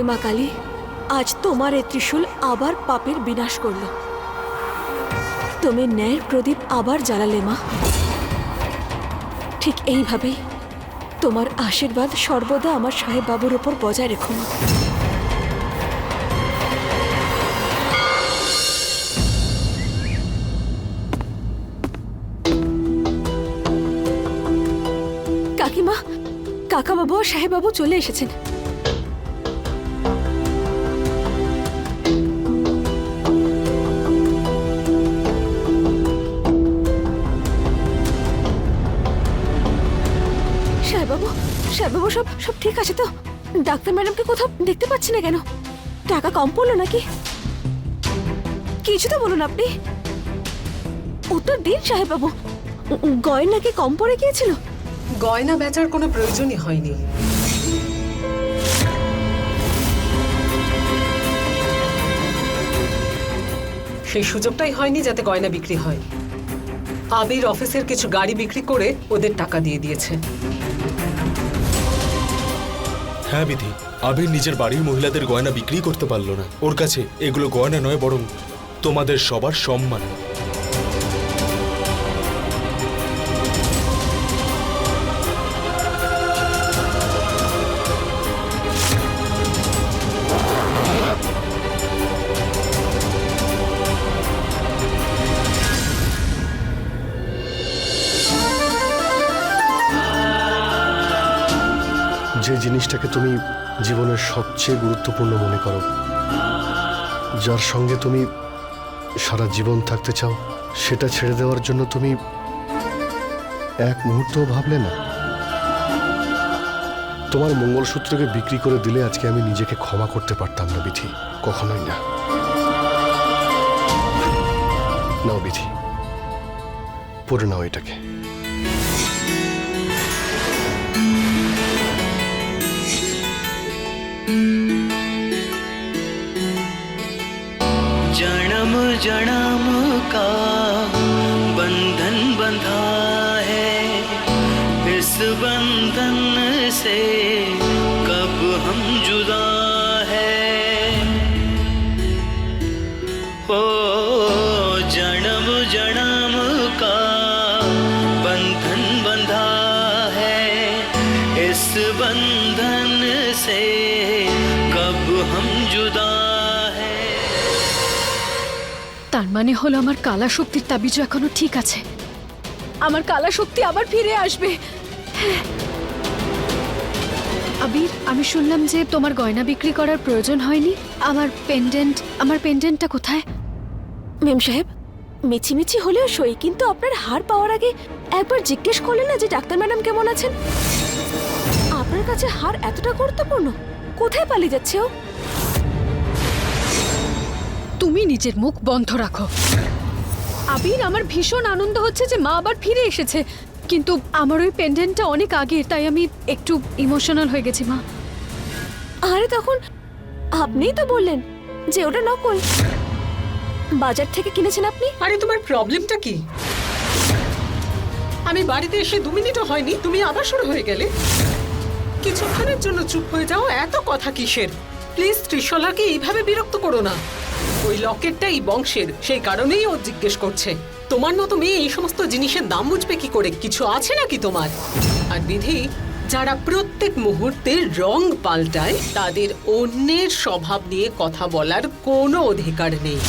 মা কালী, আজ তোমার এই ত্রিশূল আবার পাপের বিনাশ করল। তুমি ন্যায়ের প্রদীপ আবার জ্বালালে মা। ঠিক এইভাবেই তোমার আশীর্বাদ সর্বদা আমার সাহেব বাবুর উপর বজায় রেখো মা। কাকিমা, কাকাবাবু আর সাহেব বাবু চলে এসেছেন। সাহেববাবু সব সব ঠিক আছে তো? ডাক্তার ম্যাডামকে কোথাও দেখতে পাচ্ছি না কেন? টাকা কম পড়লো নাকি? কিছু তো বলুন আপনি, উত্তর দিন সাহেববাবু। গয়না কি কম পড়ে গিয়েছিল? গয়না বেচার কোনো প্রয়োজনই হয়নি। সেই সুযোগটাই হয়নি যাতে গয়না বিক্রি হয়। আবির অফিসের কিছু গাড়ি বিক্রি করে ওদের টাকা দিয়ে দিয়েছে। হ্যাঁ বিধি, আবির নিজের বাড়ির মহিলাদের গয়না বিক্রি করতে পারলো না। ওর কাছে এগুলো গয়না নয়, বরং তোমাদের সবার সম্মান। যে জিনিসটাকে তুমি জীবনের সবচেয়ে গুরুত্বপূর্ণ মনে করো, যার সঙ্গে তুমি সারা জীবন থাকতে চাও, সেটা ছেড়ে দেওয়ার জন্য তুমি এক মুহূর্তও ভাবলে না? তোমার মঙ্গলসূত্রকে বিক্রি করে দিলে আজকে আমি নিজেকে ক্ষমা করতে পারতাম না বিধি, কখনোই না। নাও বিধি, পড়ে নাও এটাকে। जन्म जन्म का बंधन बंधा है, इस बंधन से कब हम जुदा है। ओ जन्म जन्म का बंधन बंधा है, इस बंधन से कब हम जुदा। তার মানে হলো আমার কালা শক্তির তাবিজ এখনো ঠিক আছে। আমার কালা শক্তি আবার ফিরে আসবে। আবির, আমি শুনলাম যে তোমার গয়না বিক্রি করার প্রয়োজন হয়নি। আমার পেন্ডেন্টটা কোথায়? মেম সাহেব, মিছিমিছি হলেও সই, কিন্তু আপনার হার পাওয়ার আগে একবার জিজ্ঞেস করলেন না যে ডাক্তার ম্যাডাম কেমন আছেন? আপনার কাছে হার এতটা গুরুত্বপূর্ণ? কোথায় পালিয়ে যাচ্ছে ও? তুমি নিজের মুখ বন্ধ রাখো। আবির, আমার ভীষণ আনন্দ হচ্ছে যে মা আবার ফিরে এসেছে, কিন্তু আমার ওই পেন্ডেন্টটা অনেক আগে, তাই আমি একটু ইমোশনাল হয়ে গেছি মা। আরে তখন আপনিই তো বললেন যে ওটা নকল, বাজার থেকে কিনেছেন আপনি। আরে তোমার প্রবলেমটা কি? আমি বাড়িতে এসে 2 মিনিটও হয়নি তুমি আবার শুরু হয়ে গেলে। কিছুক্ষণের জন্য চুপ হয়ে যাও, এত কথা কিসের? প্লিজ ত্রিশলাকে এইভাবে বিরক্ত করো না। ওই লকেটটা এই বংশের, সেই কারণেই ও জিজ্ঞেস করছে। তোমার মতো মেয়ে এই সমস্ত জিনিসের দাম বুঝবে কি করে? কিছু আছে নাকি তোমার? আর বিধি, যারা প্রত্যেক মুহূর্তে রং পাল্টায় তাদের অন্যের স্বভাব নিয়ে কথা বলার কোনো অধিকার নেই।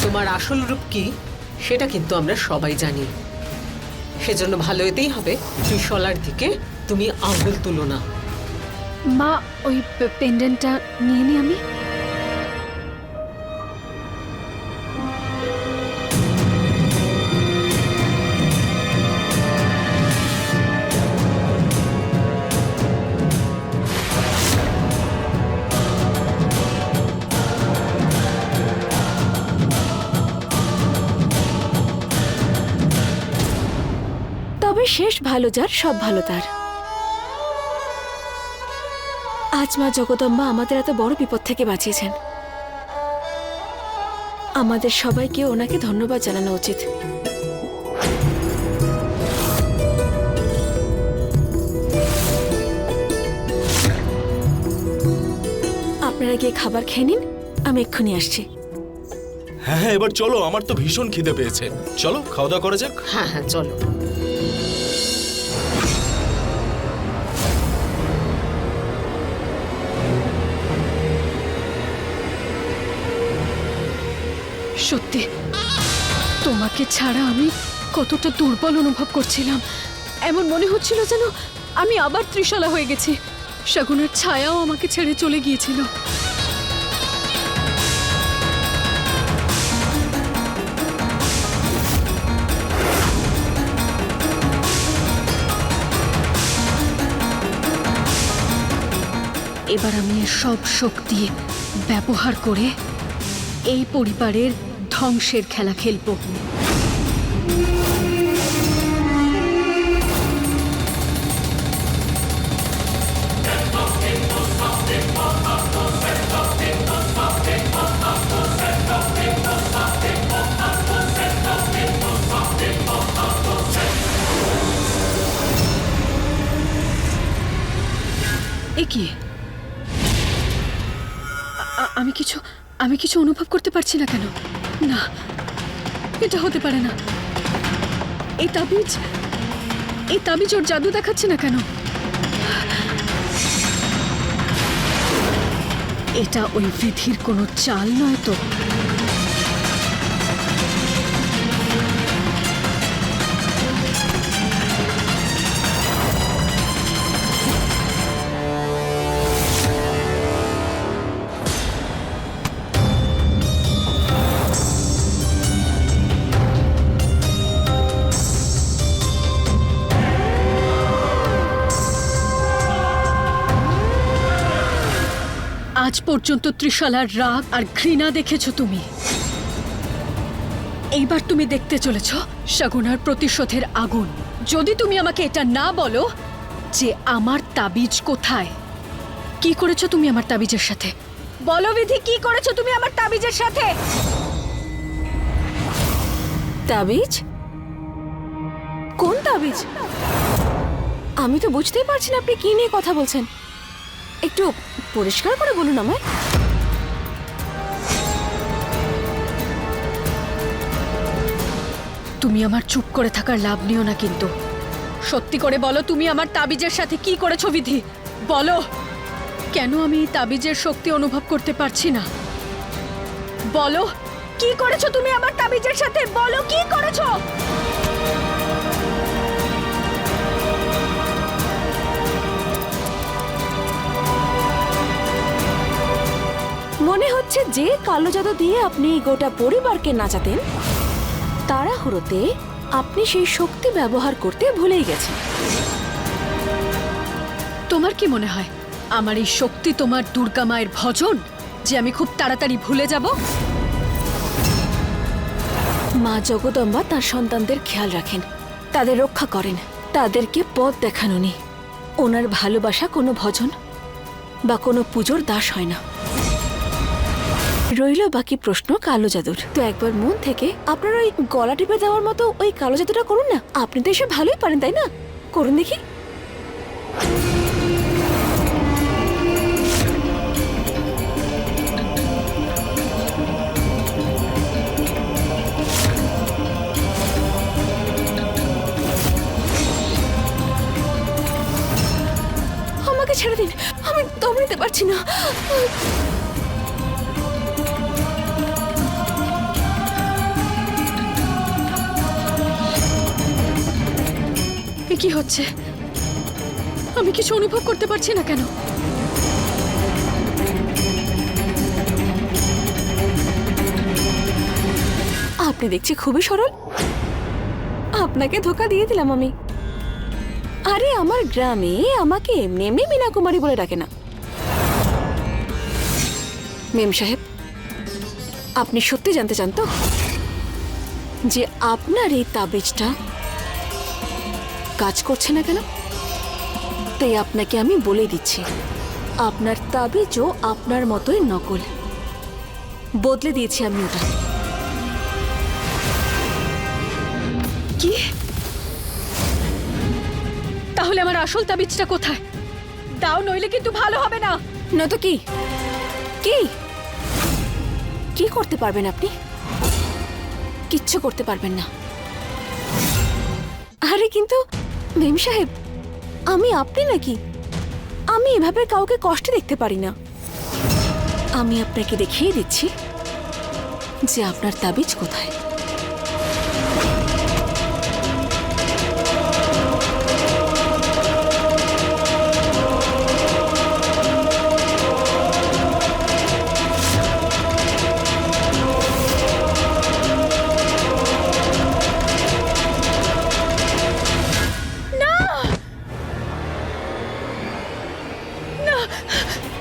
তোমার আসল রূপ কি সেটা কিন্তু আমরা সবাই জানি। সেজন্য ভালো এতেই হবে ত্রিশলার দিকে তুমি আঙুল তুলো না। মা, ওই পেন্ডেন্টটা নিয়ে নি আমি। তবে শেষ ভালো যার, সব ভালো তার। আজ মা জগদম্বা আমাদের এত বড় বিপদ থেকে বাঁচিয়েছেন। আমাদের সবাইকে ওনাকে ধন্যবাদ জানানো উচিত। আপনারা গিয়ে খাবার খেয়ে নিন, আমি এক্ষুনি আসছি। হ্যাঁ হ্যাঁ, এবার চলো, আমার তো ভীষণ খিদে পেয়েছে। চলো খাওয়া দাওয়া করা যাক। হ্যাঁ হ্যাঁ চলো। সত্যি তোমাকে ছাড়া আমি কতটা দুর্বল অনুভব করছিলাম। এমন মনে হচ্ছিল যেন আমি আবার ত্রিশলা হয়ে গেছি। শগুনের ছায়াও আমাকে ছেড়ে চলে গিয়েছিল। এবার আমি এর সব শক্তি ব্যবহার করে এই পরিবারের ধ্বংসের খেলা খেলবো। এ কি? আমি কিছু অনুভব করতে পারছি না কেন? না, এটা হতে পারে না। এই তাবিজ ওর জাদু দেখাচ্ছে না কেন? এটা ওই বিধির কোনো চাল নয় তো? আজ পর্যন্ত ত্রিশালার রাগ আর ঘৃণা দেখেছো তুমি। এইবার তুমি দেখতে চলেছ শগুনার প্রতিশোধের আগুন। যদি তুমি আমাকে এটা না বলো যে আমার তাবিজ কোথায়। কি করেছো তুমি আমার তাবিজের সাথে? বলো বিধি, কি করেছো তুমি আমার তাবিজের সাথে? তাবিজ? কোন তাবিজ? আমি তো বুঝতেই পারছি না আপনি কি নিয়ে কথা বলছেন। একটু পরিষ্কার করে বলুন আমায়। তুমি আমার চুপ করে থাকার লাভ নিও না কিন্তু। সত্যি করে বলো তুমি আমার তাবিজের সাথে কি করেছো বিধি? বলো, কেন আমি এই তাবিজের শক্তি অনুভব করতে পারছি না? বলো, কি করেছো তুমি আমার তাবিজের সাথে? বলো, কি করেছো? মনে হচ্ছে যে কালো জাদু দিয়ে আপনি গোটা পরিবারকে নাচাতেন, তাড়াহুড়োতে আপনি সেই শক্তি ব্যবহার করতে ভুলেই গেছেন। তোমার কি মনে হয় আমার এই শক্তি তোমার দুর্গা মায়ের ভজন, যে আমি খুব তাড়াতাড়ি ভুলে যাব? মা জগদম্বা তার সন্তানদের খেয়াল রাখেন, তাদের রক্ষা করেন, তাদেরকে পথ দেখানো নেই। ওনার ভালোবাসা কোনো ভজন বা কোনো পুজোর দাস হয় না। রইল বাকি প্রশ্ন কালো জাদুর। তো একবার মন থেকে আপনার ওই গলা টিপে দেওয়ার মতো ওই কালো জাদুটা করুন না। আপনি তো এসব ভালোই পারেন, তাই না? করুন দেখি। আমাকে ছেড়ে দিন, আমি দম নিতে পারছি না। কি হচ্ছে? আমি কিছু অনুভব করতে পারছি না কেন? আপনি দেখছি খুবই সরল। আপনাকে ধোকা দিয়ে দিলাম আমি। আরে আমার গ্রামে আমাকে এমনি এমনি মীনা কুমারী বলে ডাকে না। মেম সাহেব, আপনি সত্যি জানতে চান তো যে আপনার এই তাবিজটা কাজ করছে না কেন? তাই আপনাকে আমি বলে দিচ্ছি, আপনার তাবিজও আপনার মতোই নকল। বদলে দিয়েছি আমি ওটা। কি? তাহলে আমার আসল তাবিজটা কোথায়? দাও, নইলে কিন্তু ভালো হবে না। নয়তো কি কি কি করতে পারবেন আপনি? কিচ্ছু করতে পারবেন না। আরে কিন্তু মেম সাহেব, আমি আপনি নাকি? আমি এভাবে কাউকে কষ্ট দেখতে পারি না। আমি আপনাকে দেখিয়ে দিচ্ছি যে আপনার তাবিজ কোথায়।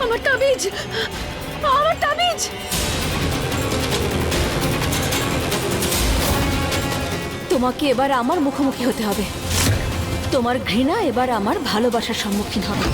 আমার তাবিজ, আমার তাবিজ! তোমাকে এবার আমার মুখোমুখি হতে হবে। তোমার ঘৃণা এবার আমার ভালোবাসার সম্মুখীন হবে।